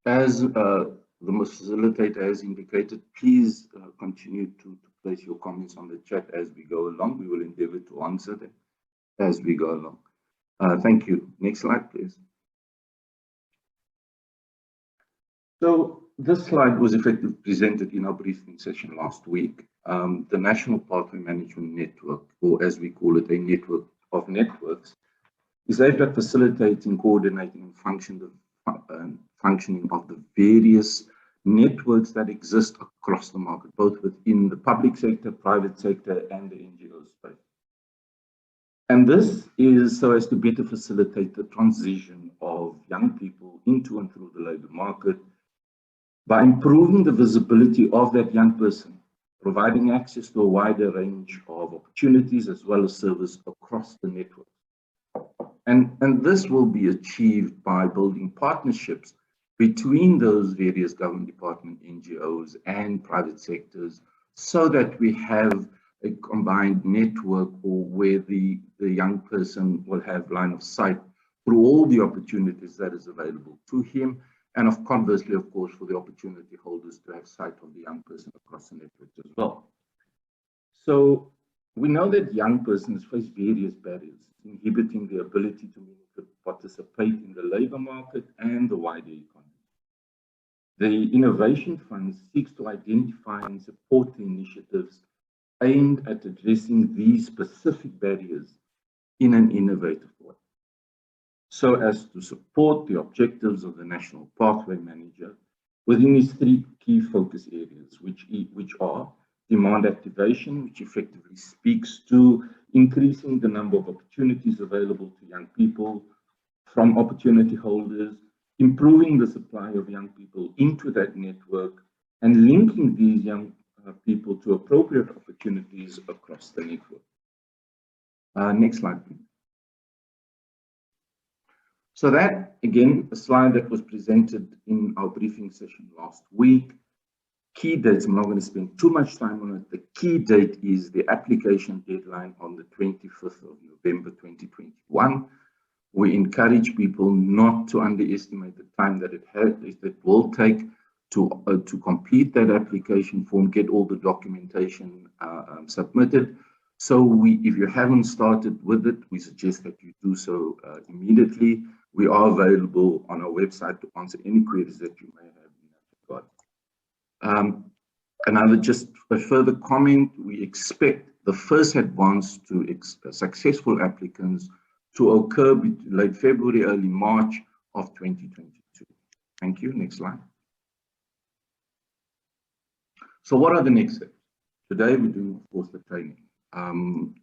As the facilitator has indicated, please continue to place your comments on the chat as we go along. We will endeavor to answer them as we go along. Thank you. Next slide, please. So this slide was effectively presented in our briefing session last week. The National Pathway Management Network, or as we call it, a network of networks, is aimed at facilitating, coordinating, and functioning of the various networks that exist across the market, both within the public sector, private sector, and the NGO space. And this is so as to better facilitate the transition of young people into and through the labor market by improving the visibility of that young person, providing access to a wider range of opportunities as well as service across the network. And this will be achieved by building partnerships between those various government department, NGOs, and private sectors, so that we have a combined network, or where the young person will have line of sight through all the opportunities that is available to him, and conversely, of course, for the opportunity holders to have sight of the young person across the network as well. So we know that young persons face various barriers, inhibiting the ability to participate in the labor market and the wider economy. The Innovation Fund seeks to identify and support the initiatives aimed at addressing these specific barriers in an innovative way, so as to support the objectives of the National Pathway Manager within these three key focus areas, which are demand activation, which effectively speaks to increasing the number of opportunities available to young people from opportunity holders, improving the supply of young people into that network, and linking these young people to appropriate opportunities across the network. Next slide, please. So that, again, a slide that was presented in our briefing session last week. Key dates, I'm not going to spend too much time on it. The key date is the application deadline on the 25th of November 2021. We encourage people not to underestimate the time that it will take to complete that application form, get all the documentation submitted. So if you haven't started with it, we suggest that you do so immediately. We are available on our website to answer any queries that you may have in that regard. Just a further comment, we expect the first advance to successful applicants to occur between late February, early March of 2022. Thank you. Next slide. So what are the next steps? Today we're doing, of course, the training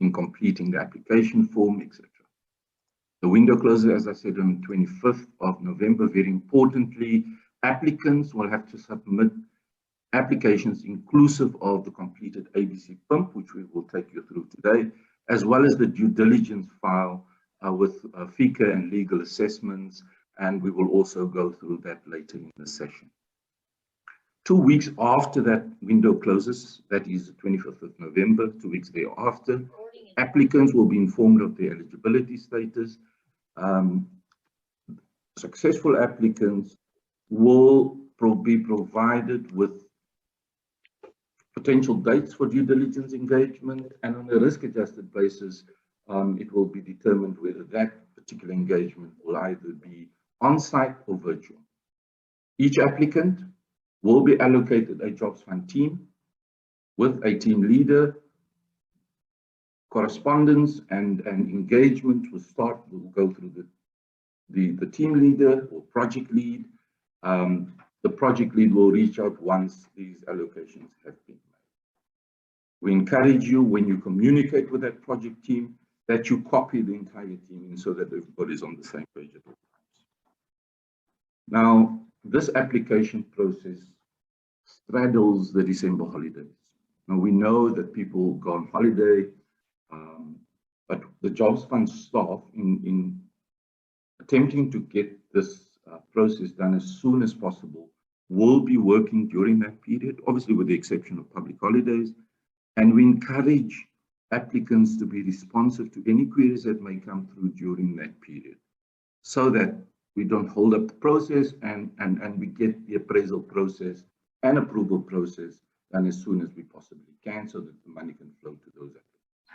in completing the application form, etc. The window closes, as I said, on the 25th of November. Very importantly, applicants will have to submit applications inclusive of the completed ABC PIMP, which we will take you through today, as well as the due diligence file with FICA and legal assessments, and we will also go through that later in the session. 2 weeks after that window closes, that is the 25th of November, 2 weeks thereafter, applicants will be informed of their eligibility status. Successful applicants will be provided with potential dates for due diligence engagement, and on a risk-adjusted basis, it will be determined whether that particular engagement will either be on-site or virtual. Each applicant will be allocated a jobs fund team with a team leader. Correspondence and engagement will go through the team leader or project lead. The project lead will reach out once these allocations have been made. We encourage you, when you communicate with that project team, that you copy the entire team in so that everybody's on the same page at all times. Now, this application process straddles the December holidays. Now, we know that people go on holiday, but the Jobs Fund staff, in attempting to get this process done as soon as possible, will be working during that period, obviously with the exception of public holidays. And we encourage applicants to be responsive to any queries that may come through during that period, so that we don't hold up the process, and we get the appraisal process and approval process done as soon as we possibly can so that the money can flow to those applicants.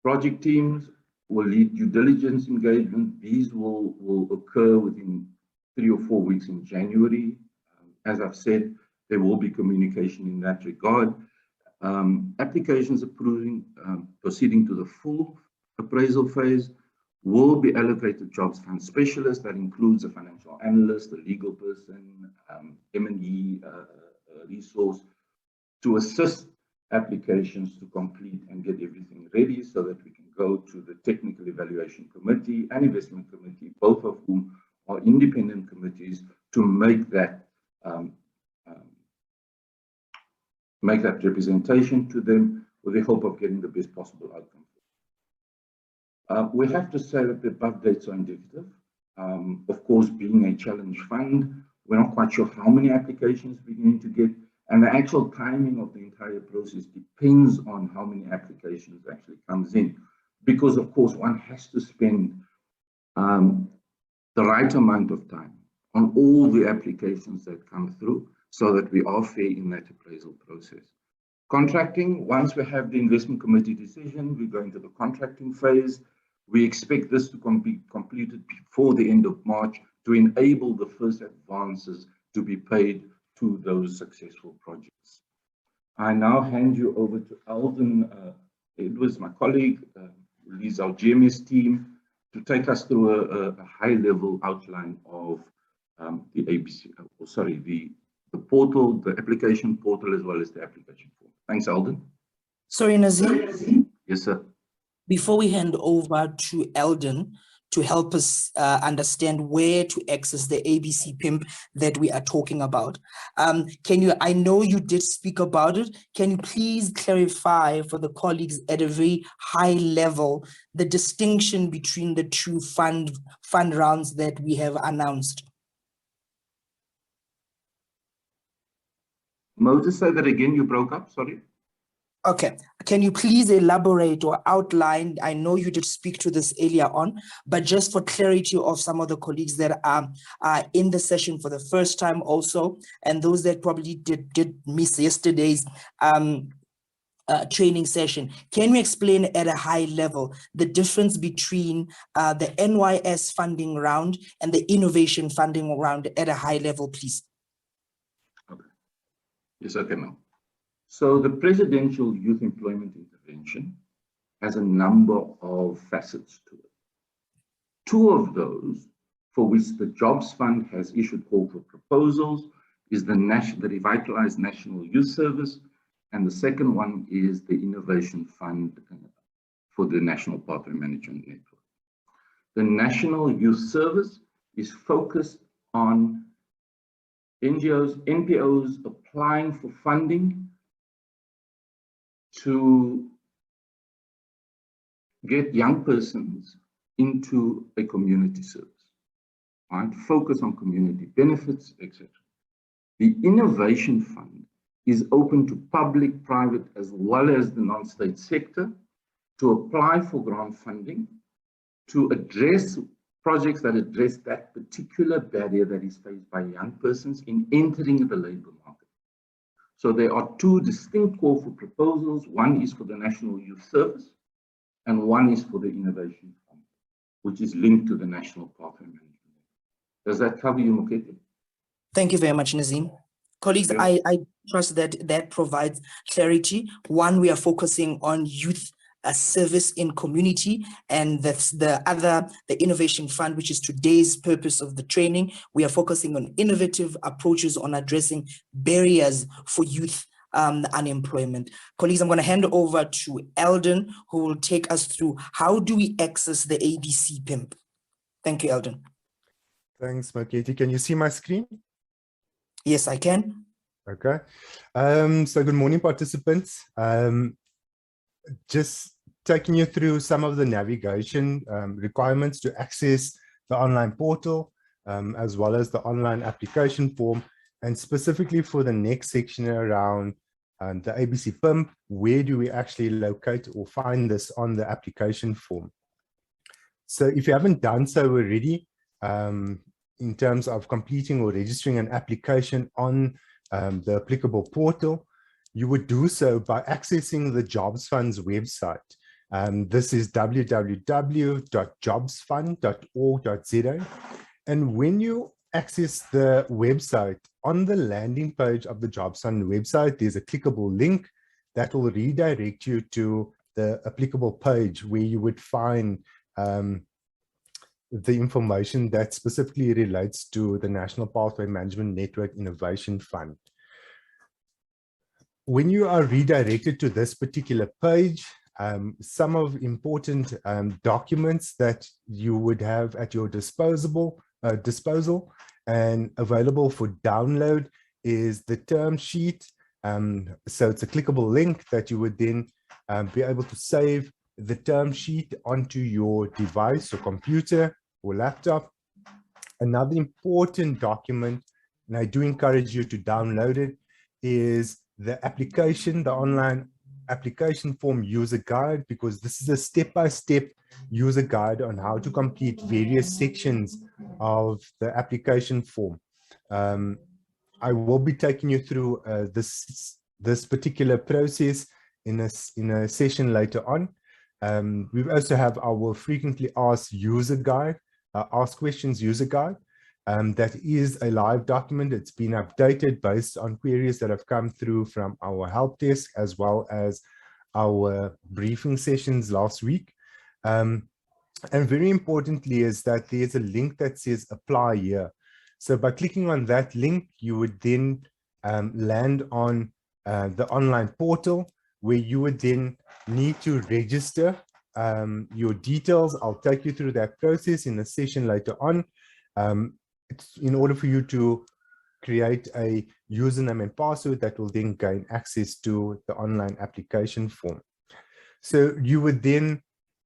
Project teams will lead due diligence engagement. These will occur within 3 or 4 weeks in January. As I've said, there will be communication in that regard. Applications approving, proceeding to the full appraisal phase will be allocated jobs fund specialists. That includes a financial analyst, a legal person, M&E resource to assist applications to complete and get everything ready so that we can go to the technical evaluation committee and investment committee, both of whom are independent committees, to make that representation to them with the hope of getting the best possible outcome. We have to say that the above dates are indicative. Of course, being a challenge fund, we're not quite sure how many applications we're going to get, and the actual timing of the entire process depends on how many applications actually comes in, because of course one has to spend the right amount of time on all the applications that come through so that we are fair in that appraisal process. Contracting, once we have the investment committee decision, we go into the contracting phase. We expect this to be completed before the end of March to enable the first advances to be paid to those successful projects. I now hand you over to Alden Edwards, my colleague, who leads our GMS team, to take us through a high-level outline of the ABC, the portal, the application portal, as well as the application form. Thanks, Alden. Sorry, Nazim. Yes, sir. Before we hand over to Alden to help us understand where to access the ABC PIMP that we are talking about, I know you did speak about it. Can you please clarify for the colleagues at a very high level the distinction between the two fund rounds that we have announced? Moses, say that again, you broke up, sorry. Okay, can you please elaborate or outline? I know you did speak to this earlier on, but just for clarity of some of the colleagues that are in the session for the first time also, and those that probably did miss yesterday's training session, can you explain at a high level the difference between the NYS funding round and the innovation funding round at a high level, please? Okay. Yes, okay, ma'am. So the Presidential Youth Employment Intervention has a number of facets to it. Two of those, for which the Jobs Fund has issued call for proposals, is the Revitalized National Youth Service, and the second one is the Innovation Fund for the National Pathway Management Network. The National Youth Service is focused on NGOs, NPOs applying for funding to get young persons into a community service, right? Focus on community benefits, etc. The Innovation Fund is open to public, private, as well as the non-state sector to apply for grant funding to address projects that address that particular barrier that is faced by young persons in entering the labor market. So there are two distinct call for proposals. One is for the National Youth Service, and one is for the Innovation Fund, which is linked to the National Pathway Management. Does that cover you, Mokete? Thank you very much, Nazim. Colleagues, yeah. I trust that provides clarity. One, we are focusing on youth service in community, and that's the other, the Innovation Fund, which is today's purpose of the training. We are focusing on innovative approaches on addressing barriers for youth unemployment. Colleagues, I'm going to hand over to Alden, who will take us through how do we access the ABC PIMP. Thank you, Alden. Thanks, Maketi. Can you see my screen? Yes, I can. Okay. So good morning, participants. Just taking you through some of the navigation requirements to access the online portal, as well as the online application form, and specifically for the next section around the ABC PIMP, where do we actually locate or find this on the application form? So if you haven't done so already, in terms of completing or registering an application on the applicable portal, you would do so by accessing the Jobs Fund's website. This is www.jobsfund.org.za. And when you access the website, on the landing page of the Jobs Fund website, there's a clickable link that will redirect you to the applicable page where you would find the information that specifically relates to the National Pathway Management Network Innovation Fund. When you are redirected to this particular page, some of important documents that you would have at your disposal and available for download is the term sheet. So it's a clickable link that you would then be able to save the term sheet onto your device or computer or laptop. Another important document, and I do encourage you to download it, is the application, the online application form user guide, because this is a step-by-step user guide on how to complete various sections of the application form. I will be taking you through this particular process in a session later on. We also have our frequently asked user guide, ask questions user guide. That is a live document. It's been updated based on queries that have come through from our help desk, as well as our briefing sessions last week. And very importantly is that there's a link that says apply here. So by clicking on that link, you would then land on the online portal, where you would then need to register your details. I'll take you through that process in a session later on. It's in order for you to create a username and password that will then gain access to the online application form. So you would then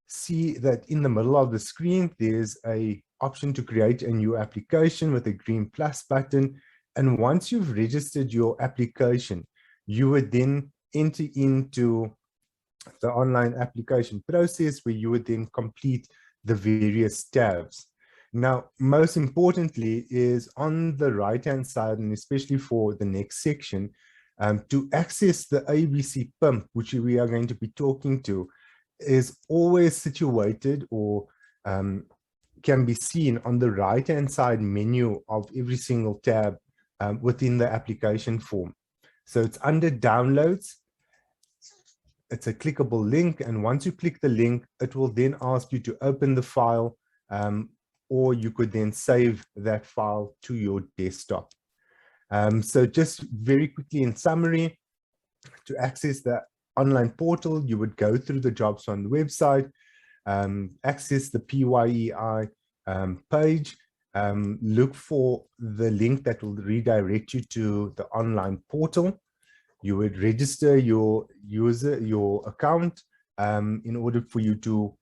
see that in the middle of the screen, there's an option to create a new application with a green plus button. And once you've registered your application, you would then enter into the online application process, where you would then complete the various tabs. Now, most importantly is on the right-hand side, and especially for the next section, to access the ABC PIMP, which we are going to be talking to, is always situated or can be seen on the right-hand side menu of every single tab within the application form. So it's under downloads. It's a clickable link, and once you click the link, it will then ask you to open the file, or you could then save that file to your desktop. So just very quickly in summary, to access the online portal, you would go through the Jobs Fund website, access the PYEI page, look for the link that will redirect you to the online portal. You would register your account in order for you to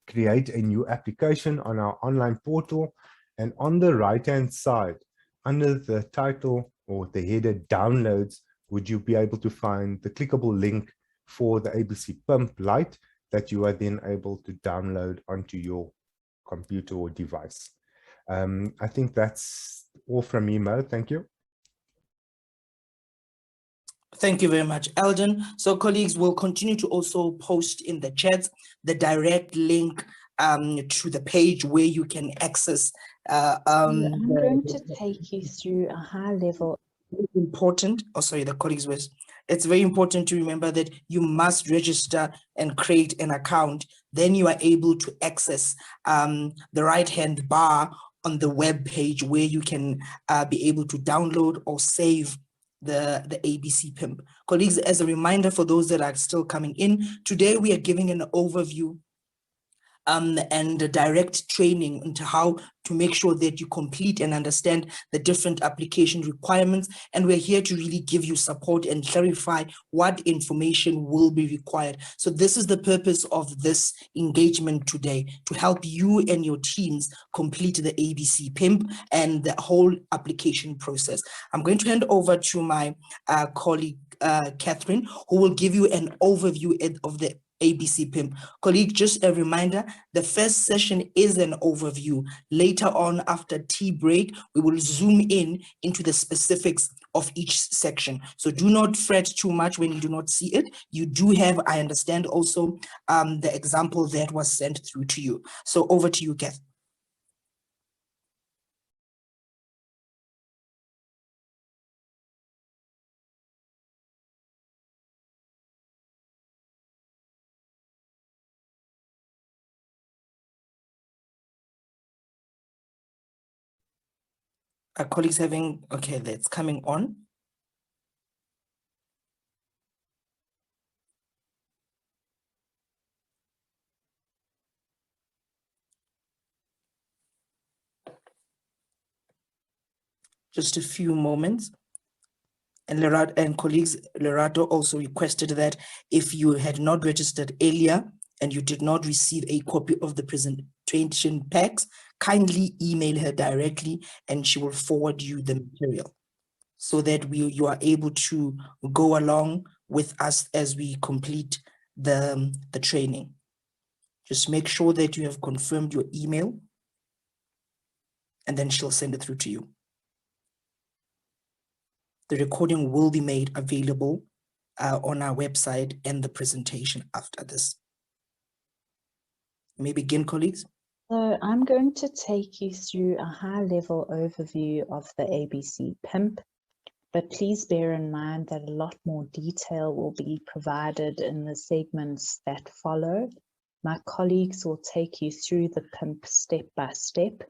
create a new application on our online portal. And on the right-hand side, under the title or the header downloads, would you be able to find the clickable link for the ABC PIMP Lite that you are then able to download onto your computer or device. I think that's all from me, Mo. Thank you. Thank you very much, Eldon. So colleagues will continue to also post in the chat the direct link to the page where you can access. I'm going to take you through a high level. Important. Oh, sorry, the colleagues was. It's very important to remember that you must register and create an account. Then you are able to access the right-hand bar on the web page where you can be able to download or save the ABC PIMP. Colleagues, as a reminder for those that are still coming in, today we are giving an overview and direct training into how to make sure that you complete and understand the different application requirements. And we're here to really give you support and clarify what information will be required. So this is the purpose of this engagement today, to help you and your teams complete the ABC PIMP and the whole application process. I'm going to hand over to my colleague, Catherine, who will give you an overview of the ABC PIMP. Colleague, just a reminder, the first session is an overview. Later on, after tea break, we will zoom in into the specifics of each section. So do not fret too much when you do not see it. You do have, I understand also, the example that was sent through to you. So over to you, Kath. Our colleagues having, okay, that's coming on. Just a few moments. And Lerato and colleagues, Lerato also requested that if you had not registered earlier and you did not receive a copy of the presentation packs, kindly email her directly and she will forward you the material so that you are able to go along with us as we complete the training. Just make sure that you have confirmed your email and then she'll send it through to you. The recording will be made available on our website and the presentation after this. You may begin, colleagues. So I'm going to take you through a high-level overview of the ABC PIMP, but please bear in mind that a lot more detail will be provided in the segments that follow. My colleagues will take you through the PIMP step by step,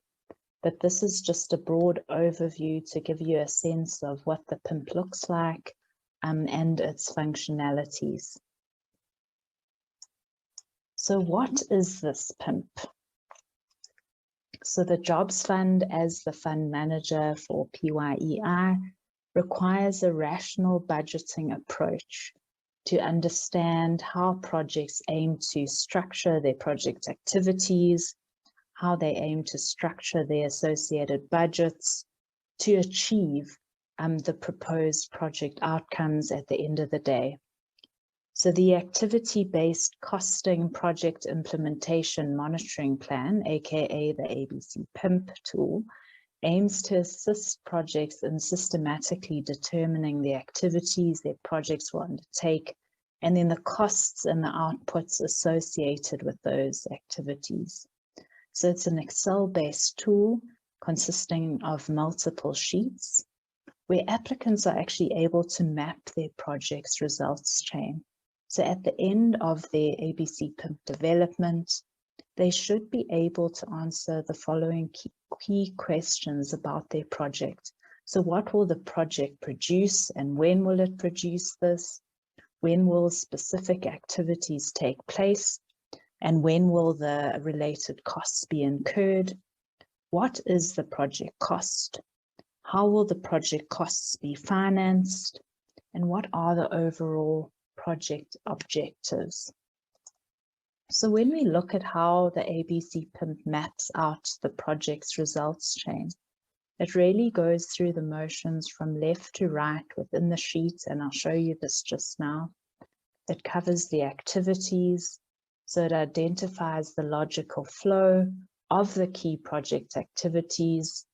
but this is just a broad overview to give you a sense of what the PIMP looks like and its functionalities. So what is this PIMP? So the Jobs Fund, as the fund manager for PYEI, requires a rational budgeting approach to understand how projects aim to structure their project activities, how they aim to structure their associated budgets to achieve the proposed project outcomes at the end of the day. So the activity-based costing project implementation monitoring plan, aka the ABC PIMP tool, aims to assist projects in systematically determining the activities their projects will undertake, and then the costs and the outputs associated with those activities. So it's an Excel-based tool consisting of multiple sheets where applicants are actually able to map their project's results chain. So at the end of their ABC PIMP development, they should be able to answer the following key questions about their project. So what will the project produce and when will it produce this? When will specific activities take place? And when will the related costs be incurred? What is the project cost? How will the project costs be financed? And what are the overall project objectives? So when we look at how the ABC PIMP maps out the project's results chain, it really goes through the motions from left to right within the sheet, and I'll show you this just now. It covers the activities, so it identifies the logical flow of the key project activities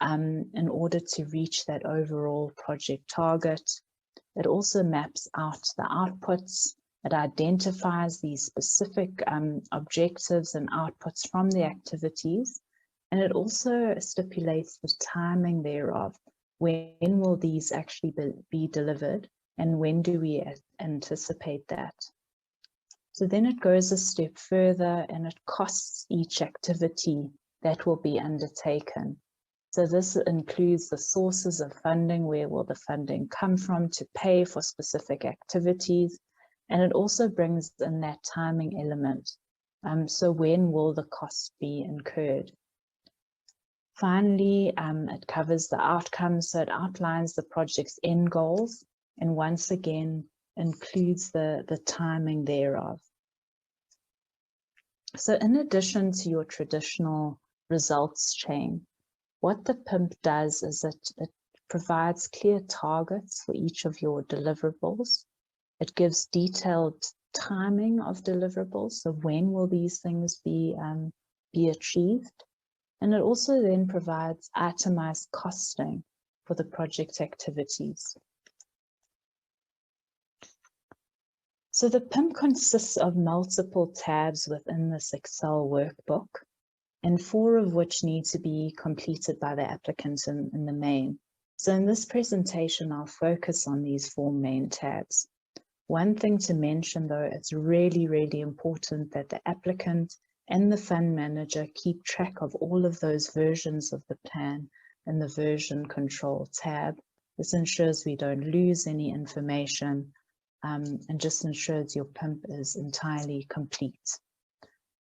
in order to reach that overall project target. It also maps out the outputs. It identifies the specific objectives and outputs from the activities, and it also stipulates the timing thereof. When will these actually be delivered, and when do we anticipate that? So then it goes a step further and it costs each activity that will be undertaken. So this includes the sources of funding, where will the funding come from to pay for specific activities, and it also brings in that timing element. So when will the cost be incurred? Finally, it covers the outcomes, so it outlines the project's end goals, and once again includes the timing thereof. So in addition to your traditional results chain, what the PIMP does is it provides clear targets for each of your deliverables. It gives detailed timing of deliverables. So when will these things be achieved? And it also then provides itemized costing for the project activities. So the PIMP consists of multiple tabs within this Excel workbook, and 4 of which need to be completed by the applicant in the main. So in this presentation, I'll focus on these 4 main tabs. One thing to mention though, it's really, really important that the applicant and the fund manager keep track of all of those versions of the plan in the version control tab. This ensures we don't lose any information and just ensures your PIMP is entirely complete.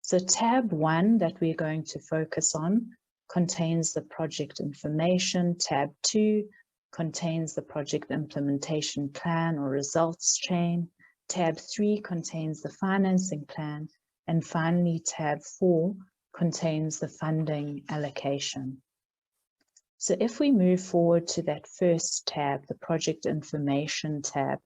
So tab 1 that we're going to focus on contains the project information. Tab 2 contains the project implementation plan or results chain. Tab 3 contains the financing plan. And finally, tab 4 contains the funding allocation. So if we move forward to that first tab, the project information tab,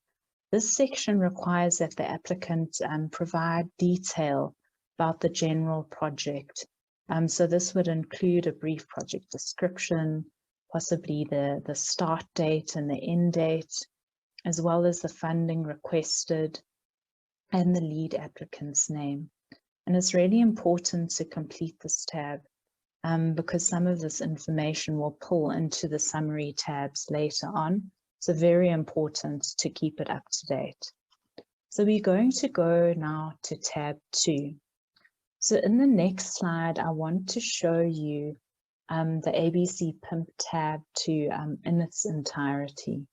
this section requires that the applicant provide detail about the general project. So this would include a brief project description, possibly the start date and the end date, as well as the funding requested and the lead applicant's name. And it's really important to complete this tab because some of this information will pull into the summary tabs later on. So very important to keep it up to date. So we're going to go now to tab 2. So in the next slide, I want to show you the ABC PIMP tab in its entirety.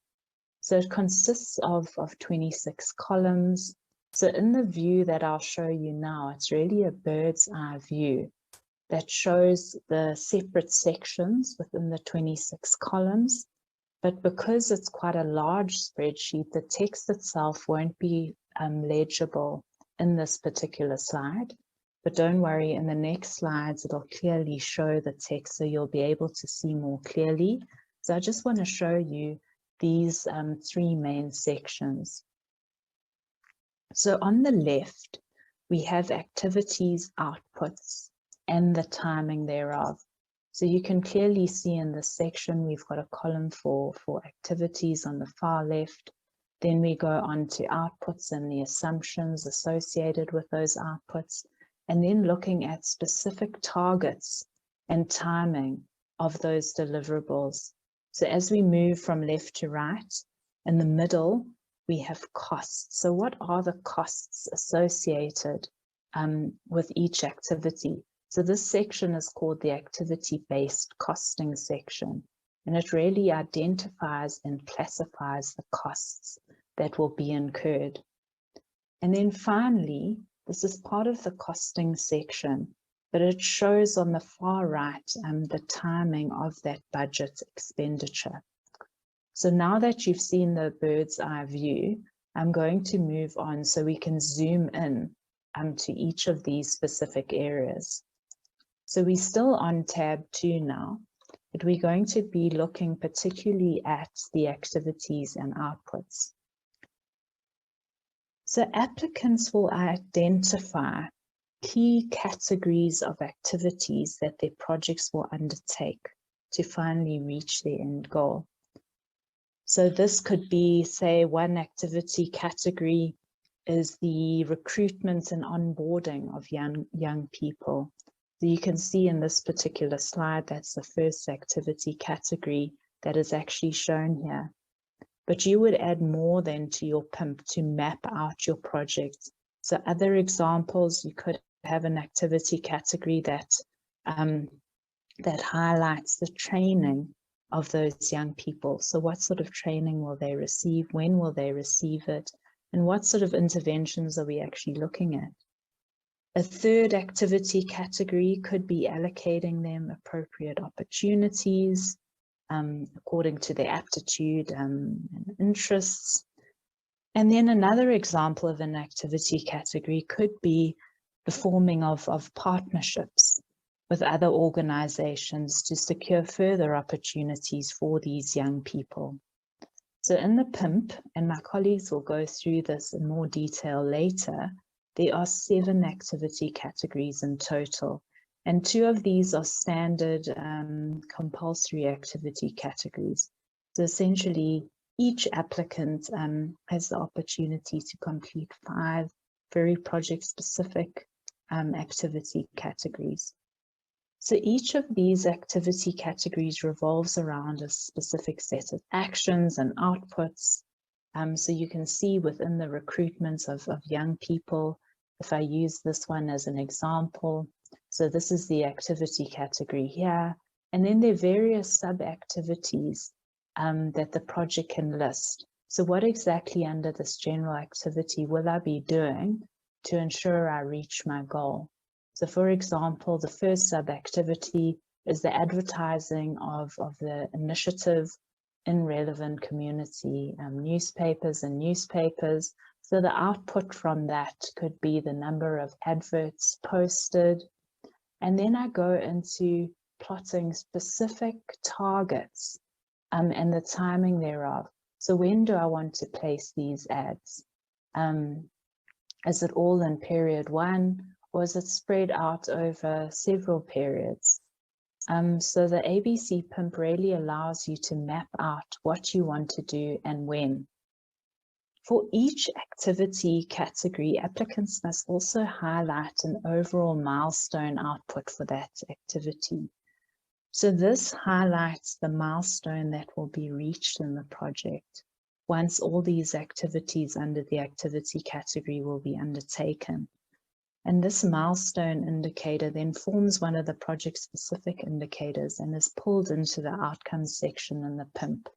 So it consists of 26 columns. So in the view that I'll show you now, it's really a bird's eye view that shows the separate sections within the 26 columns. But because it's quite a large spreadsheet, the text itself won't be legible in this particular slide. But don't worry, in the next slides, it'll clearly show the text so you'll be able to see more clearly. So I just want to show you these 3 main sections. So on the left, we have activities, outputs, and the timing thereof. So you can clearly see in this section, we've got a column for activities on the far left. Then we go on to outputs and the assumptions associated with those outputs, and then looking at specific targets and timing of those deliverables. So as we move from left to right, in the middle, we have costs. So what are the costs associated with each activity? So this section is called the activity-based costing section, and it really identifies and classifies the costs that will be incurred. And then finally, this is part of the costing section, but it shows on the far right the timing of that budget expenditure. So now that you've seen the bird's eye view, I'm going to move on so we can zoom in to each of these specific areas. So we're still on tab 2 now, but we're going to be looking particularly at the activities and outputs. So applicants will identify key categories of activities that their projects will undertake to finally reach their end goal. So this could be, say, one activity category is the recruitment and onboarding of young people. So you can see in this particular slide, that's the first activity category that is actually shown here. But you would add more than to your PIMP to map out your project. So other examples, you could have an activity category that highlights the training of those young people. So what sort of training will they receive? When will they receive it? And what sort of interventions are we actually looking at? A third activity category could be allocating them appropriate opportunities according to their aptitude and interests. And then another example of an activity category could be the forming of partnerships with other organizations to secure further opportunities for these young people. So in the PIMP, and my colleagues will go through this in more detail later, there are 7 activity categories in total. And 2 of these are standard compulsory activity categories. So essentially, each applicant has the opportunity to complete 5 very project-specific activity categories. So each of these activity categories revolves around a specific set of actions and outputs. So you can see within the recruitment of young people, if I use this one as an example, so this is the activity category here, and then there are various sub-activities that the project can list. So what exactly under this general activity will I be doing to ensure I reach my goal? So for example, the first sub-activity is the advertising of the initiative in relevant community newspapers. So the output from that could be the number of adverts posted. And then I go into plotting specific targets and the timing thereof. So when do I want to place these ads? Is it all in period 1? Or is it spread out over several periods? So the ABC PIMP really allows you to map out what you want to do and when. For each activity category, applicants must also highlight an overall milestone output for that activity. So this highlights the milestone that will be reached in the project once all these activities under the activity category will be undertaken. And this milestone indicator then forms one of the project-specific indicators and is pulled into the outcomes section in the PIMP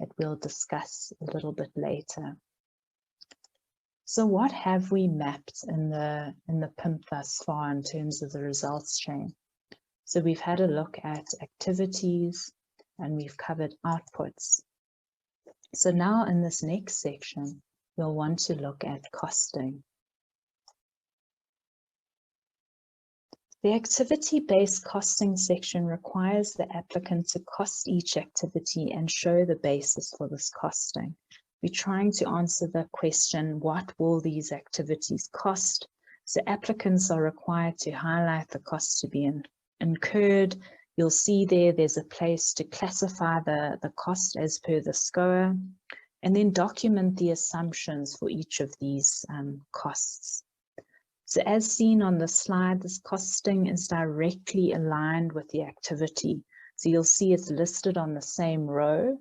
that we'll discuss a little bit later. So what have we mapped in the PIMP thus far in terms of the results chain? So we've had a look at activities and we've covered outputs. So now in this next section, we'll want to look at costing. The activity-based costing section requires the applicant to cost each activity and show the basis for this costing. We're trying to answer the question, what will these activities cost? So applicants are required to highlight the costs to be incurred. You'll see there's a place to classify the cost as per the SCOA, and then document the assumptions for each of these costs. So as seen on the slide, this costing is directly aligned with the activity. So you'll see it's listed on the same row.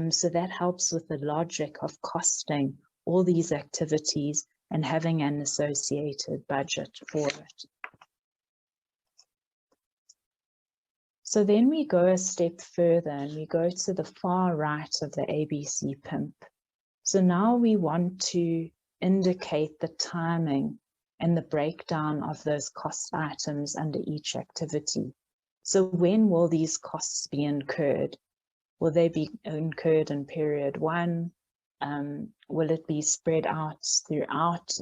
So that helps with the logic of costing all these activities and having an associated budget for it. So then we go a step further and we go to the far right of the ABC PIMP. So now we want to indicate the timing and the breakdown of those cost items under each activity. So when will these costs be incurred? Will they be incurred in period 1? Will it be spread out throughout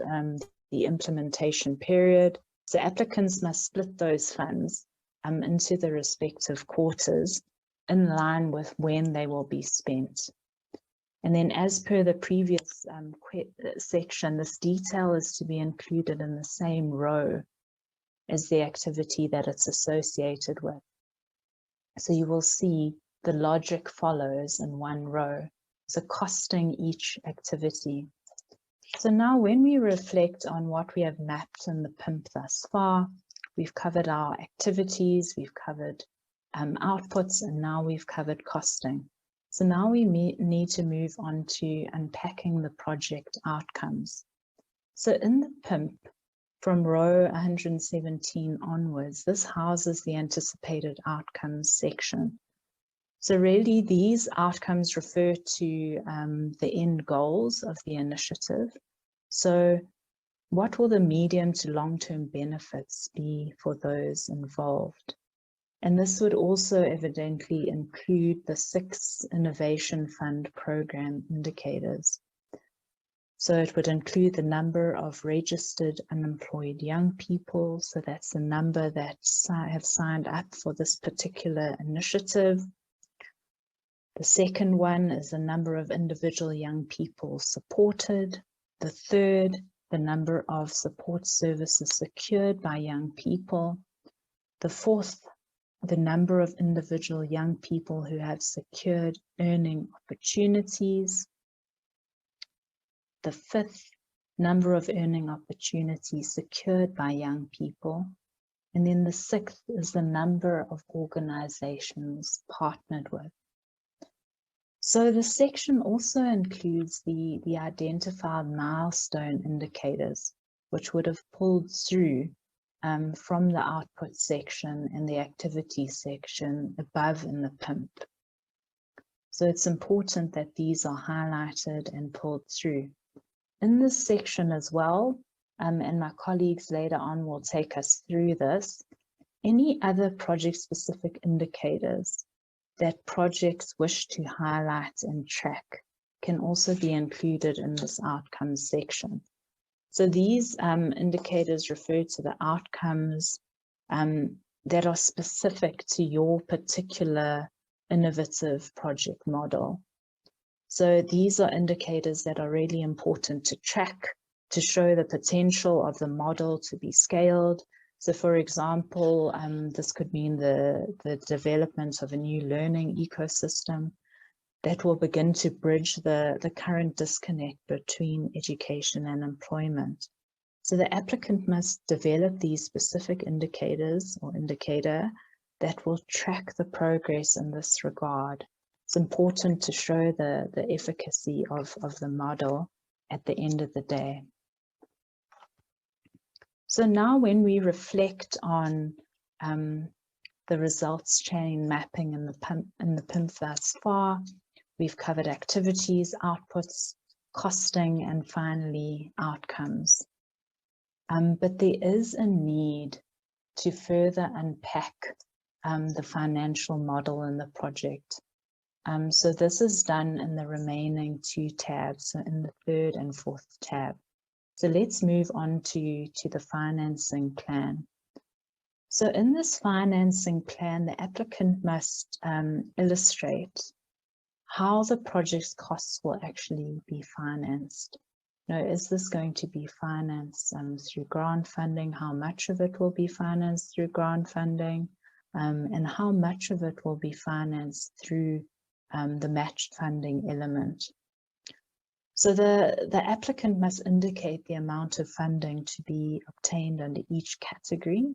the implementation period? So applicants must split those funds into the respective quarters in line with when they will be spent. And then as per the previous section, this detail is to be included in the same row as the activity that it's associated with. So you will see the logic follows in one row, so costing each activity. So now when we reflect on what we have mapped in the PIMP thus far, we've covered our activities, we've covered outputs, and now we've covered costing. So now we need to move on to unpacking the project outcomes. So in the PIMP, from row 117 onwards, this houses the anticipated outcomes section. So really these outcomes refer to the end goals of the initiative. So what will the medium to long-term benefits be for those involved? And this would also evidently include the 6 Innovation Fund program indicators. So it would include the number of registered unemployed young people. So that's the number that have signed up for this particular initiative. The second one is the number of individual young people supported. The third, the number of support services secured by young people. The fourth, the number of individual young people who have secured earning opportunities. The fifth, number of earning opportunities secured by young people. And then the sixth is the number of organizations partnered with. So the section also includes the identified milestone indicators, which would have pulled through from the output section and the activity section above in the PIMP. So it's important that these are highlighted and pulled through. In this section as well, and my colleagues later on will take us through this, any other project-specific indicators that projects wish to highlight and track can also be included in this outcomes section. So these indicators refer to the outcomes that are specific to your particular innovative project model. So these are indicators that are really important to track, to show the potential of the model to be scaled. So for example, this could mean the development of a new learning ecosystem that will begin to bridge the current disconnect between education and employment. So the applicant must develop these specific indicators or indicator that will track the progress in this regard. It's important to show the efficacy of the model at the end of the day. So now when we reflect on the results chain mapping in the PIMP thus far, we've covered activities, outputs, costing, and finally outcomes. But there is a need to further unpack the financial model in the project. So this is done in the remaining two tabs, so in the third and fourth tab. So let's move on to the financing plan. So in this financing plan, the applicant must illustrate how the project's costs will actually be financed. Now, is this going to be financed through grant funding? How much of it will be financed through grant funding? And how much of it will be financed through the matched funding element? So the applicant must indicate the amount of funding to be obtained under each category.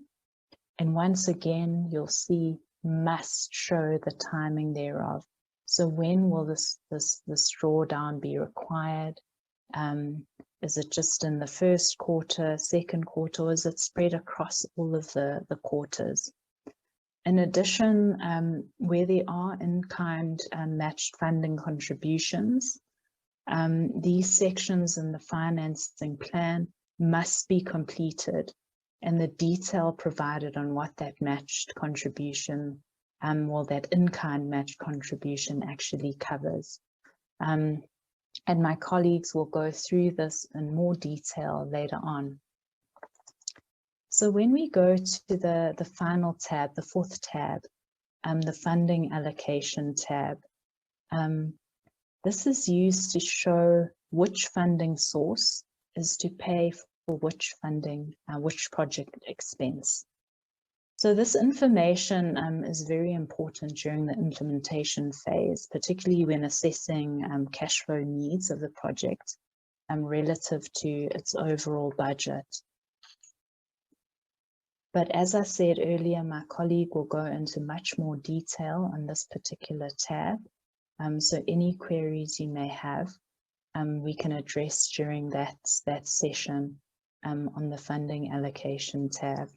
And once again, you'll see must show the timing thereof. So when will this drawdown be required? Is it just in the first quarter, second quarter, or is it spread across all of the quarters? In addition, where there are in-kind matched funding contributions, these sections in the financing plan must be completed, and the detail provided on what that matched contribution, that in-kind matched contribution actually covers. And my colleagues will go through this in more detail later on. So when we go to the final tab, the fourth tab, the funding allocation tab, this is used to show which funding source is to pay for which funding, which project expense. So this information is very important during the implementation phase, particularly when assessing cash flow needs of the project relative to its overall budget. But as I said earlier, my colleague will go into much more detail on this particular tab. So any queries you may have, we can address during that session on the funding allocation tab.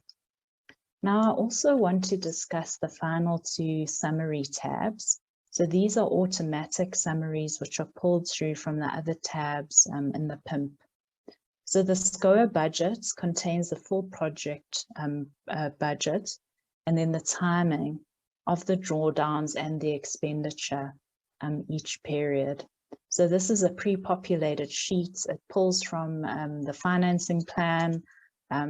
Now, I also want to discuss the final two summary tabs. So these are automatic summaries which are pulled through from the other tabs in the PIMP. So the SCOA budget contains the full project budget and then the timing of the drawdowns and the expenditure each period. So this is a pre-populated sheet. It pulls from the financing plan.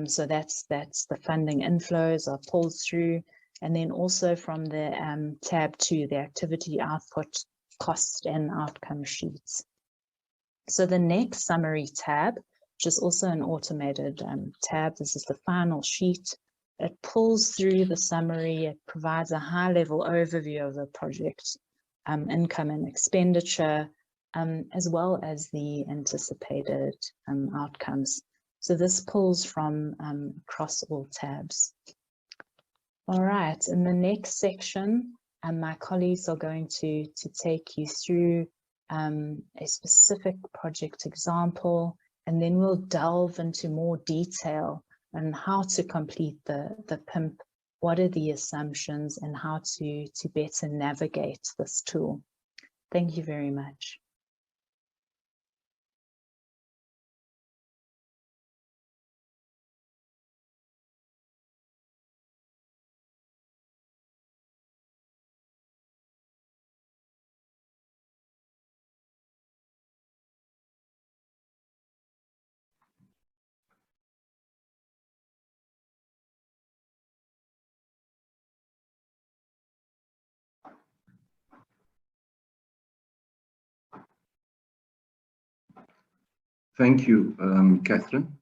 So that's the funding inflows are pulled through, and then also from the tab 2, the activity output, cost and outcome sheets. So the next summary tab, which is also an automated tab, this is the final sheet. It pulls through the summary. It provides a high-level overview of the project, income and expenditure, as well as the anticipated outcomes. So this pulls from across all tabs. All right, in the next section, my colleagues are going to take you through a specific project example, and then we'll delve into more detail on how to complete the PIMP, what are the assumptions, and how to better navigate this tool. Thank you very much. Thank you, Catherine.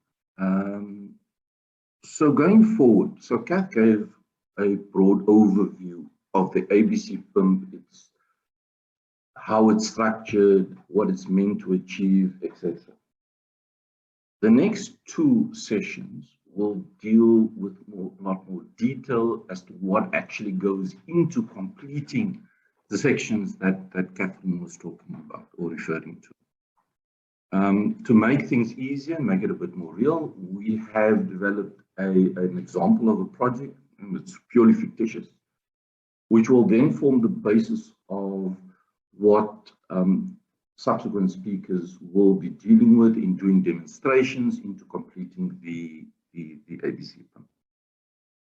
So going forward, so Kath gave a broad overview of the ABC PIMP, how it's structured, what it's meant to achieve, etc. The next two sessions will deal with a lot more detail as to what actually goes into completing the sections that Catherine was talking about or referring to. To make things easier and make it a bit more real, we have developed an example of a project, and it's purely fictitious, which will then form the basis of what subsequent speakers will be dealing with in doing demonstrations into completing the ABC PIMP.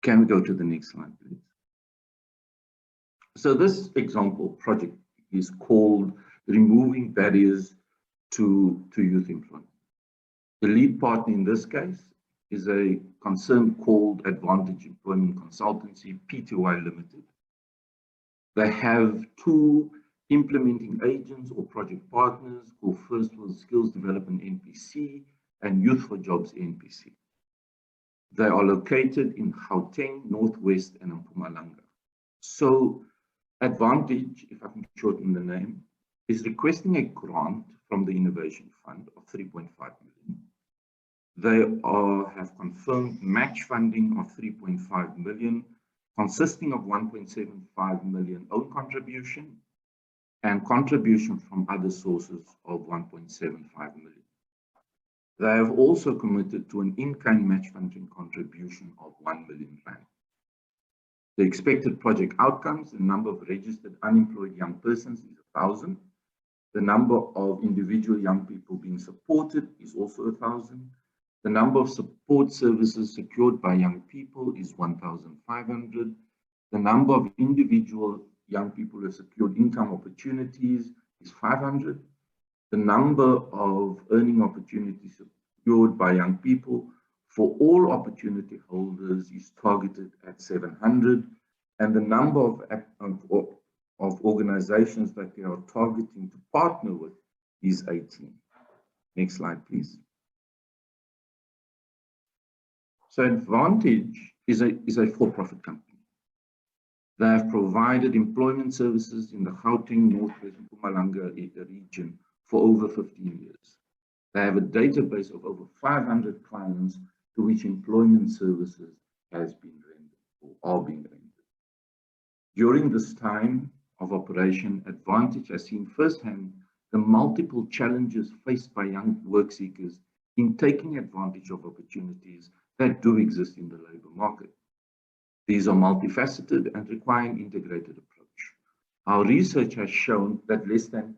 Can we go to the next slide, please? So this example project is called Removing Barriers to Youth Employment. The lead partner in this case is a concern called Advantage Employment Consultancy, Pty Limited. They have two implementing agents or project partners called First World Skills Development NPC and Youth for Jobs NPC. They are located in Gauteng, Northwest, and Mpumalanga. So Advantage, if I can shorten the name, is requesting a grant from the Innovation Fund of 3.5 million. They have confirmed match funding of 3.5 million, consisting of 1.75 million own contribution and contribution from other sources of 1.75 million. They have also committed to an in-kind match funding contribution of 1 million rand. The expected project outcomes, the number of registered unemployed young persons is 1,000. The number of individual young people being supported is also 1,000. The number of support services secured by young people is 1,500. The number of individual young people who have secured income opportunities is 500. The number of earning opportunities secured by young people for all opportunity holders is targeted at 700. And the number of organizations that they are targeting to partner with is 18. Next slide, please. So Advantage is a for-profit company. They have provided employment services in the Gauteng, Northwest, and Mpumalanga region for over 15 years. They have a database of over 500 clients to which employment services has been rendered or are being rendered. During this time of operation, Advantage has seen firsthand the multiple challenges faced by young work seekers in taking advantage of opportunities that do exist in the labor market. These are multifaceted and require an integrated approach. Our research has shown that less than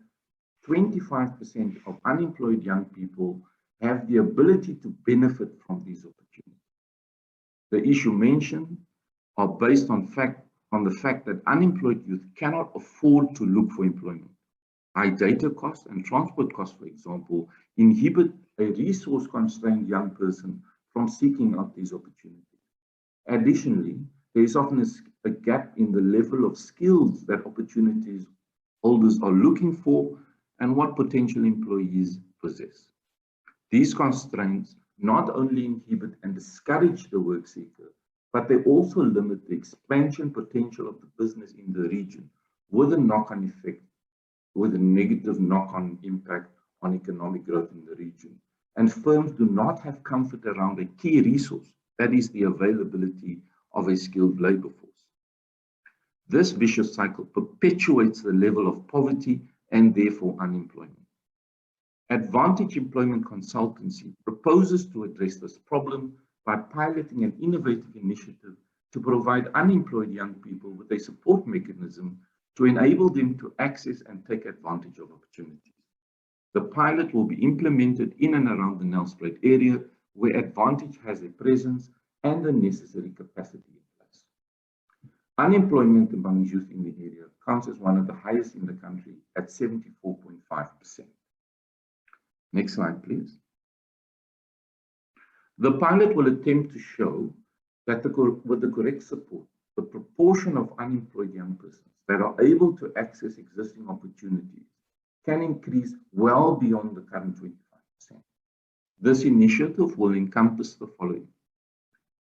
25% of unemployed young people have the ability to benefit from these opportunities. The issue mentioned are based on the fact that unemployed youth cannot afford to look for employment. High data costs and transport costs, for example, inhibit a resource-constrained young person from seeking out these opportunities. Additionally, there is often a gap in the level of skills that opportunities holders are looking for and what potential employees possess. These constraints not only inhibit and discourage the work seeker, but they also limit the expansion potential of the business in the region with a knock-on effect, with a negative knock-on impact on economic growth in the region. And firms do not have comfort around a key resource, that is the availability of a skilled labor force. This vicious cycle perpetuates the level of poverty and therefore unemployment. Advantage Employment Consultancy proposes to address this problem by piloting an innovative initiative to provide unemployed young people with a support mechanism to enable them to access and take advantage of opportunities. The pilot will be implemented in and around the Nelspruit area where Advantage has a presence and the necessary capacity in place. Unemployment among youth in the area counts as one of the highest in the country at 74.5%. Next slide, please. The pilot will attempt to show that with the correct support, the proportion of unemployed young persons that are able to access existing opportunities can increase well beyond the current 25%. This initiative will encompass the following: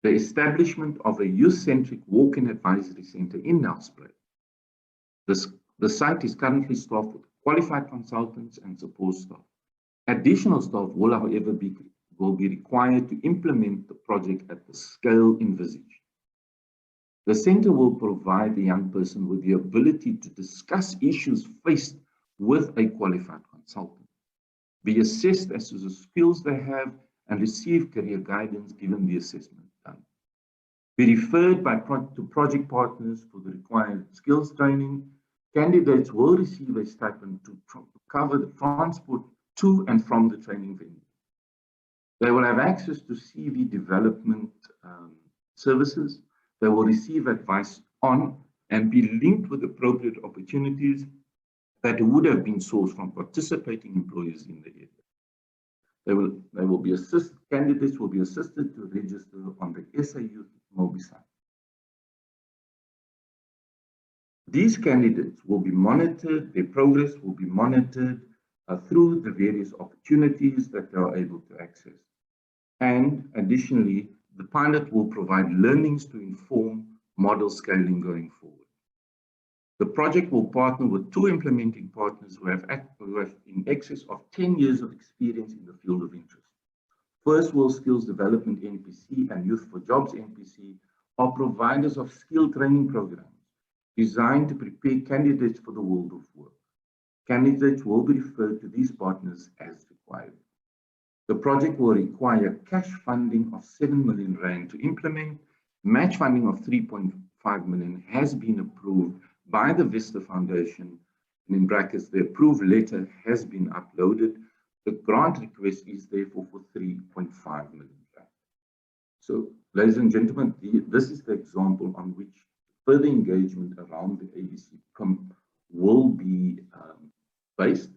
the establishment of a youth-centric walk-in advisory center in Nelspruit. The site is currently staffed with qualified consultants and support staff. Additional staff will, however, be required to implement the project at the scale envisaged. The center will provide the young person with the ability to discuss issues faced with a qualified consultant, be assessed as to the skills they have, and receive career guidance given the assessment done. Be referred to project partners for the required skills training. Candidates will receive a stipend to cover the transport to and from the training venue. They will have access to CV development services. They will receive advice on and be linked with appropriate opportunities that would have been sourced from participating employers in the area. Candidates will be assisted to register on the SA Youth Mobi site. These candidates will be monitored, their progress will be monitored through the various opportunities that they are able to access. And additionally, the pilot will provide learnings to inform model scaling going forward. The project will partner with 2 implementing partners who have in excess of 10 years of experience in the field of interest. First World Skills Development NPC and Youth for Jobs NPC are providers of skill training programs designed to prepare candidates for the world of work. Candidates will be referred to these partners as required. The project will require cash funding of 7 million rand to implement. Match funding of 3.5 million has been approved by the Vista Foundation, and in brackets, the approved letter has been uploaded. The grant request is therefore for 3.5 million rand. So, ladies and gentlemen, this is the example on which further engagement around the ABC PIMP will be based.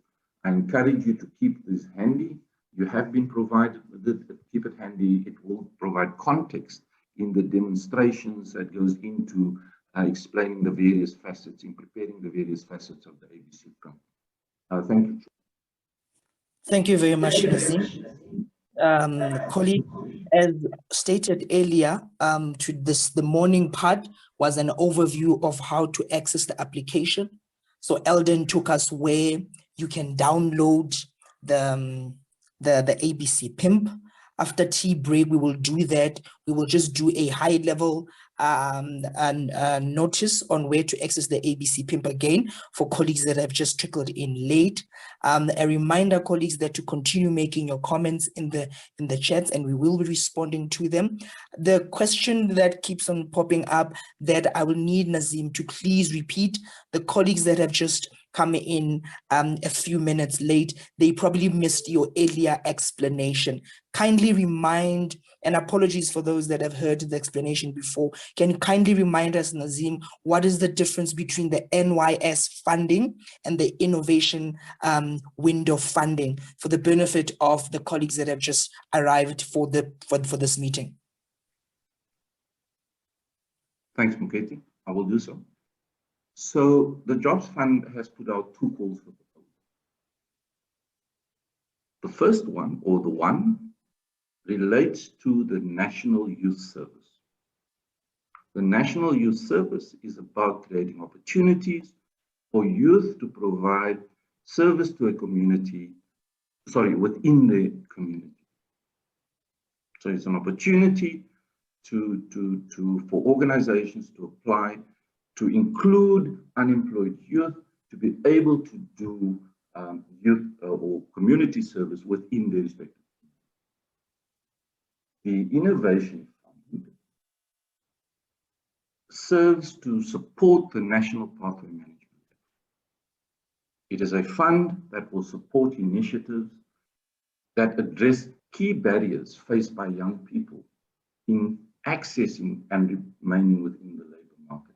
I encourage you to keep this handy. You have been provided with it, keep it handy. It will provide context in the demonstrations that goes into explaining the various facets, in preparing the various facets of the ABC PIMP. Thank you. Thank you very much, Nazim. Colleague, as stated earlier, the morning part was an overview of how to access the application. So Eldon took us where you can download the ABC PIMP. After tea break, we will do that. We will just do a high level notice on where to access the ABC PIMP again for colleagues that have just trickled in late. A reminder, colleagues, that to continue making your comments in the chats, and we will be responding to them. The question that keeps on popping up that I will need Nazim to please repeat, the colleagues that have just come in a few minutes late, they probably missed your earlier explanation. Kindly remind, and apologies for those that have heard the explanation before, can you kindly remind us, Nazim, what is the difference between the NYS funding and the innovation window funding for the benefit of the colleagues that have just arrived for this meeting? Thanks, Muketi. I will do so. So the Jobs Fund has put out 2 calls for proposal. The first one, or the one, relates to the National Youth Service. The National Youth Service is about creating opportunities for youth to provide service to a community, within the community. So it's an opportunity for organizations to apply, to include unemployed youth, to be able to do youth or community service within their respective. The Innovation Fund serves to support the National Pathway Management. It is a fund that will support initiatives that address key barriers faced by young people in accessing and remaining within the labour market.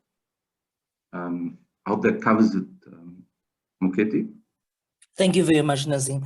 I hope that covers it, Moketi. Thank you very much, Nazim.